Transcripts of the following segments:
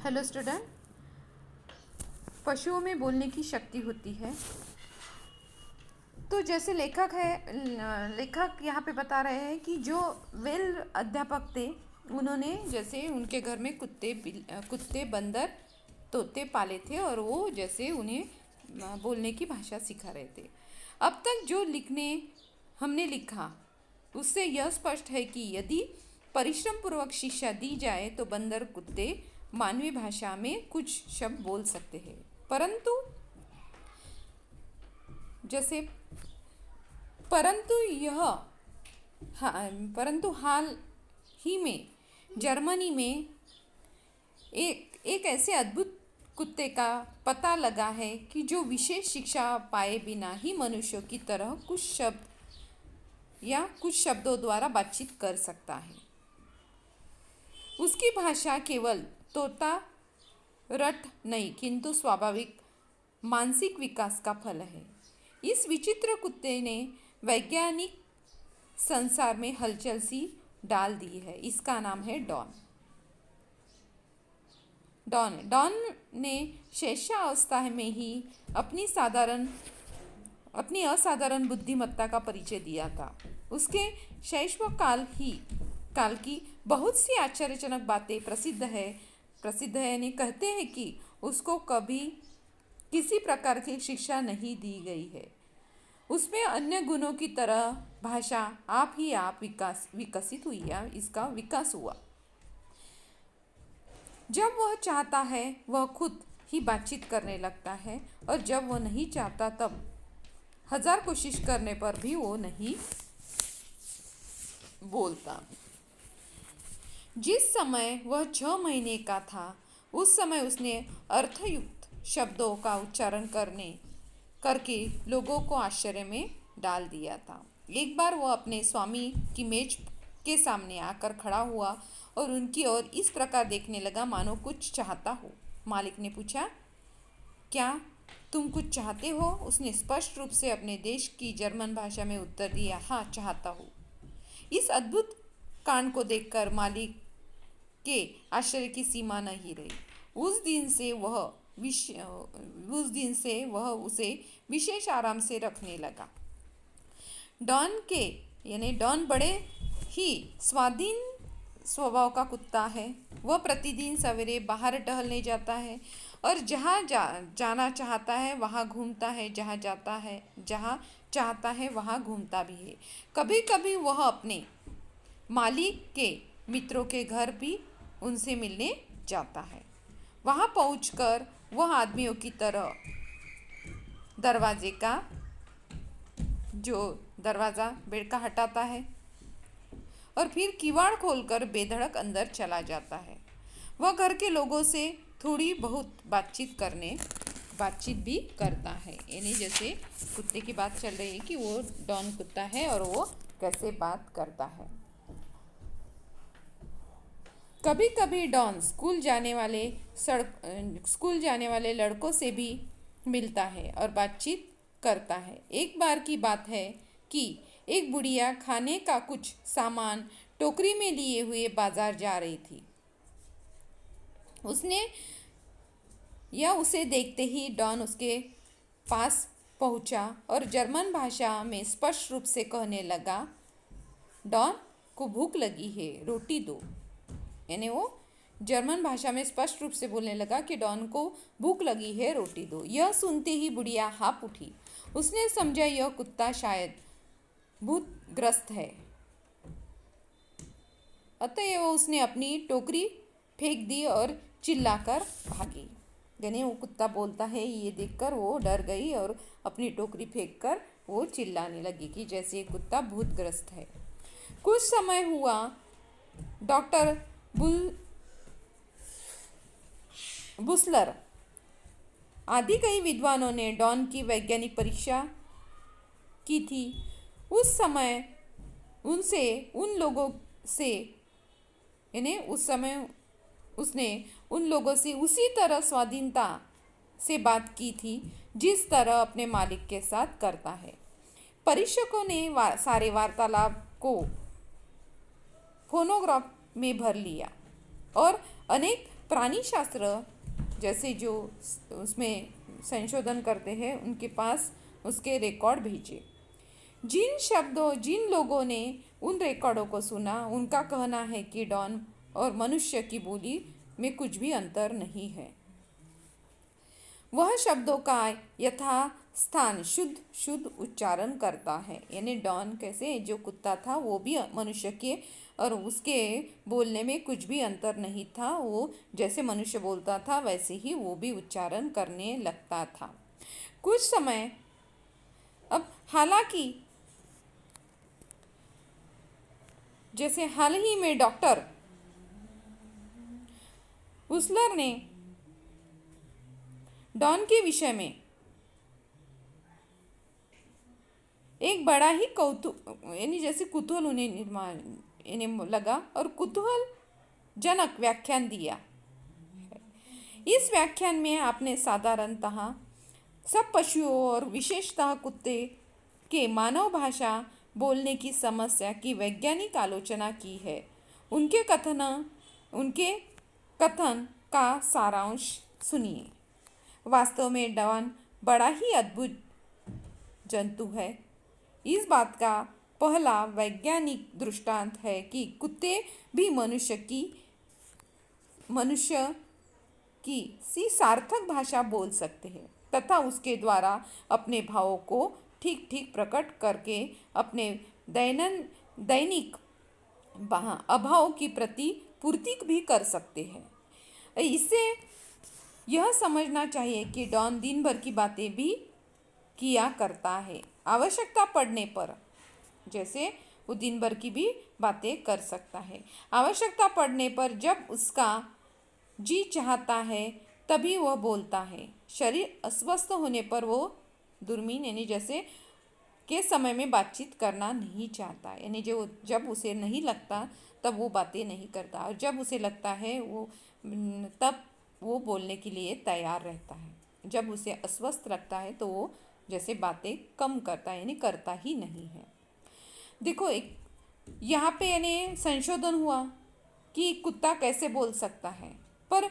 Hello student. पशुओं में बोलने की शक्ति होती है। तो जैसे लेखक यहाँ पे बता रहे हैं कि जो वेल अध्यापक थे, उन्होंने जैसे उनके घर में कुत्ते बंदर तोते पाले थे और वो जैसे उन्हें बोलने की भाषा सिखा रहे थे। अब तक जो हमने लिखा उससे यह स्पष्ट है कि यदि परिश्रम पूर्वक शिक्षा दी जाए तो बंदर कुत्ते मानवीय भाषा में कुछ शब्द बोल सकते हैं। परंतु जैसे परंतु यह हाँ, परंतु हाल ही में जर्मनी में एक ऐसे अद्भुत कुत्ते का पता लगा है कि जो विशेष शिक्षा पाए बिना ही मनुष्यों की तरह कुछ शब्द या कुछ शब्दों द्वारा बातचीत कर सकता है। उसकी भाषा केवल तोता रट नहीं किंतु स्वाभाविक मानसिक विकास का फल है। इस विचित्र कुत्ते ने वैज्ञानिक संसार में हलचल सी डाल दी है। इसका नाम है डॉन। डॉन ने शैशवावस्था में ही अपनी असाधारण बुद्धिमत्ता का परिचय दिया था। उसके शैशव काल की बहुत सी आश्चर्यजनक बातें प्रसिद्ध है यानी कहते हैं कि उसको कभी किसी प्रकार की शिक्षा नहीं दी गई है। उसमें अन्य गुणों की तरह भाषा आप विकसित हुई या इसका विकास हुआ। जब वह चाहता है वह खुद ही बातचीत करने लगता है और जब वह नहीं चाहता तब 1000 कोशिश करने पर भी वो नहीं बोलता। जिस समय वह 6 महीने का था उस समय उसने अर्थयुक्त शब्दों का उच्चारण करके लोगों को आश्चर्य में डाल दिया था। एक बार वह अपने स्वामी की मेज के सामने आकर खड़ा हुआ और उनकी ओर इस प्रकार देखने लगा मानो कुछ चाहता हो। मालिक ने पूछा, क्या तुम कुछ चाहते हो? उसने स्पष्ट रूप से अपने देश की जर्मन भाषा में उत्तर दिया, हाँ चाहता हूँ। इस अद्भुत कांड को देखकर मालिक के आश्चर्य की सीमा नहीं रही। उस दिन से वह उसे विशेष आराम से रखने लगा। डॉन बड़े ही स्वाधीन स्वभाव का कुत्ता है। वह प्रतिदिन सवेरे बाहर टहलने जाता है और जहाँ जाना चाहता है वहाँ घूमता है, जहाँ चाहता है वहाँ घूमता भी है। कभी कभी वह अपने मालिक के मित्रों के घर भी उनसे मिलने जाता है। वहाँ पहुंचकर वह आदमियों की तरह दरवाजे का जो दरवाज़ा बेड का हटाता है और फिर किवाड़ खोलकर बेधड़क अंदर चला जाता है। वह घर के लोगों से थोड़ी बहुत बातचीत भी करता है। यानी जैसे कुत्ते की बात चल रही है कि वो डॉन कुत्ता है और वो कैसे बात करता है। कभी कभी डॉन स्कूल जाने वाले लड़कों से भी मिलता है और बातचीत करता है। एक बार की बात है कि एक बुढ़िया खाने का कुछ सामान टोकरी में लिए हुए बाजार जा रही थी। उसे देखते ही डॉन उसके पास पहुंचा और जर्मन भाषा में स्पष्ट रूप से कहने लगा, डॉन को भूख लगी है, रोटी दो। यानी वो जर्मन भाषा में स्पष्ट रूप से बोलने लगा कि डॉन को भूख लगी है, रोटी दो। यह सुनते ही बुढ़िया हाँफ उठी। उसने समझा यह कुत्ता शायद भूतग्रस्त है, अतएव उसने अपनी टोकरी फेंक दी और चिल्लाकर भागी। यानी वो कुत्ता बोलता है ये देखकर वो डर गई और अपनी टोकरी फेंककर वो चिल्लाने लगी कि जैसे ये कुत्ता भूतग्रस्त है। कुछ समय हुआ, डॉक्टर बुसलर आदि कई विद्वानों ने डॉन की वैज्ञानिक परीक्षा की थी। उस समय उसने उन लोगों से उसी तरह स्वाधीनता से बात की थी जिस तरह अपने मालिक के साथ करता है। परीक्षकों ने सारे वार्तालाप को फोनोग्राफ में भर लिया और अनेक प्राणी शास्त्र जैसे जो उसमें संशोधन करते हैं उनके पास उसके रिकॉर्ड भेजे। जिन लोगों ने उन रिकॉर्डों को सुना, उनका कहना है कि डॉन और मनुष्य की बोली में कुछ भी अंतर नहीं है। वह शब्दों का यथास्थान शुद्ध शुद्ध उच्चारण करता है। यानी डॉन कैसे, जो कुत्ता था वो भी मनुष्य के और उसके बोलने में कुछ भी अंतर नहीं था। वो जैसे मनुष्य बोलता था वैसे ही वो भी उच्चारण करने लगता था। कुछ समय अब हालांकि जैसे हाल ही में डॉक्टर हुसलर ने डॉन के विषय में एक बड़ा ही कौतूहल यानी जैसे कुतूहल इन्हें लगा और कुतूहल जनक व्याख्यान दिया। इस व्याख्यान में आपने साधारणतः सब पशुओं और विशेषतः कुत्ते के मानव भाषा बोलने की समस्या की वैज्ञानिक आलोचना की है। उनके कथन का सारांश सुनिए। वास्तव में डॉन बड़ा ही अद्भुत जंतु है। इस बात का पहला वैज्ञानिक दृष्टांत है कि कुत्ते भी मनुष्य की सी सार्थक भाषा बोल सकते हैं तथा उसके द्वारा अपने भावों को ठीक ठीक प्रकट करके अपने दैनिक अभाव की पूर्ति भी कर सकते हैं। इससे यह समझना चाहिए कि डॉन दिन भर की बातें भी किया करता है। आवश्यकता पड़ने पर जैसे वो दिन भर की भी बातें कर सकता है। आवश्यकता पड़ने पर जब उसका जी चाहता है तभी वह बोलता है। शरीर अस्वस्थ होने पर वो दुर्मीन यानी जैसे के समय में बातचीत करना नहीं चाहता। यानी जो जब उसे नहीं लगता तब वो बातें नहीं करता और जब उसे लगता है तब वो बोलने के लिए तैयार रहता है। जब उसे अस्वस्थ लगता है तो वो जैसे बातें कम करता है यानी करता ही नहीं है। देखो एक यहाँ पे यानी संशोधन हुआ कि कुत्ता कैसे बोल सकता है, पर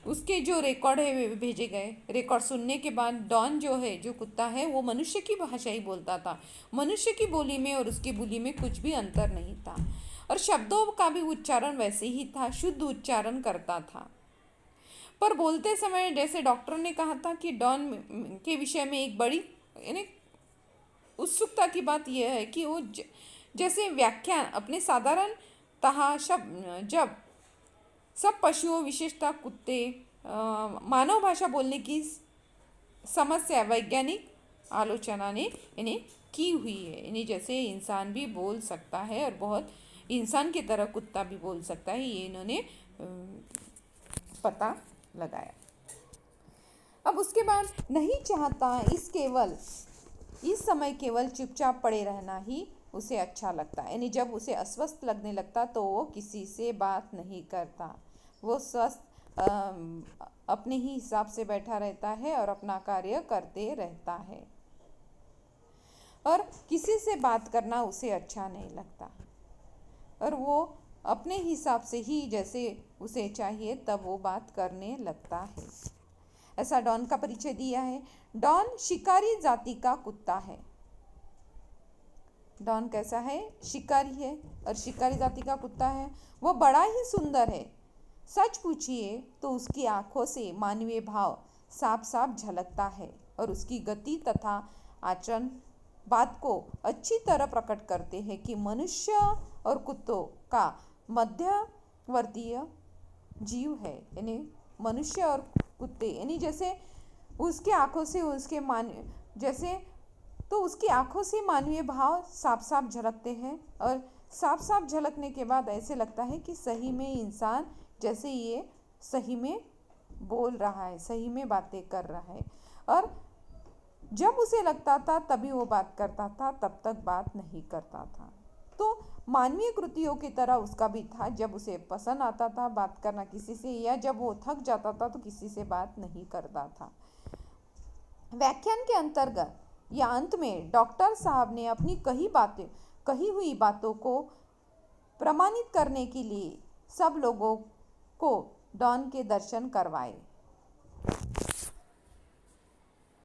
उसके जो रिकॉर्ड है वे भेजे गए। रिकॉर्ड सुनने के बाद डॉन जो कुत्ता है वो मनुष्य की भाषा ही बोलता था। मनुष्य की बोली में और उसकी बोली में कुछ भी अंतर नहीं था और शब्दों का भी उच्चारण वैसे ही था, शुद्ध उच्चारण करता था। पर बोलते समय जैसे डॉक्टर ने कहा था कि डॉन के विषय में एक बड़ी यानी उत्सुकता की बात यह है कि वो जैसे व्याख्यान अपने साधारणतः जब सब पशुओं विशेषतः कुत्ते मानव भाषा बोलने की समस्या वैज्ञानिक आलोचना ने इन्हें की हुई है। यानी जैसे इंसान भी बोल सकता है और बहुत इंसान की तरह कुत्ता भी बोल सकता है, ये इन्होंने पता लगाया। अब उसके बाद नहीं चाहता इस समय केवल चुपचाप पड़े रहना ही उसे अच्छा लगता है। यानी जब उसे अस्वस्थ लगने लगता तो वो किसी से बात नहीं करता। वो स्वस्थ अपने ही हिसाब से बैठा रहता है और अपना कार्य करते रहता है और किसी से बात करना उसे अच्छा नहीं लगता और वो अपने हिसाब से ही जैसे उसे चाहिए तब वो बात करने लगता है। ऐसा डॉन का परिचय दिया है। डॉन शिकारी जाति का कुत्ता है। डॉन कैसा है? शिकारी है और शिकारी जाति का कुत्ता है। वह बड़ा ही सुंदर है। सच पूछिए तो उसकी आंखों से मानवीय भाव साफ साफ झलकता है और उसकी गति तथा आचरण बात को अच्छी तरह प्रकट करते हैं कि मनुष्य और कुत्तों का मध्यवर्तीय जीव है। यानी मनुष्य और कुत्ते यानी जैसे उसकी आंखों से उसकी आंखों से मानवीय भाव साफ साफ झलकते हैं और साफ साफ झलकने के बाद ऐसे लगता है कि सही में इंसान जैसे ये सही में बोल रहा है, सही में बातें कर रहा है और जब उसे लगता था तभी वो बात करता था, तब तक बात नहीं करता था। तो मानवीय कृतियों की तरह उसका भी था। जब उसे पसंद आता था बात करना किसी से या जब वो थक जाता था तो किसी से बात नहीं करता था। व्याख्यान के अंतर्गत या अंत में डॉक्टर साहब ने अपनी कही हुई बातों को प्रमाणित करने के लिए सब लोगों को डॉन के दर्शन करवाए।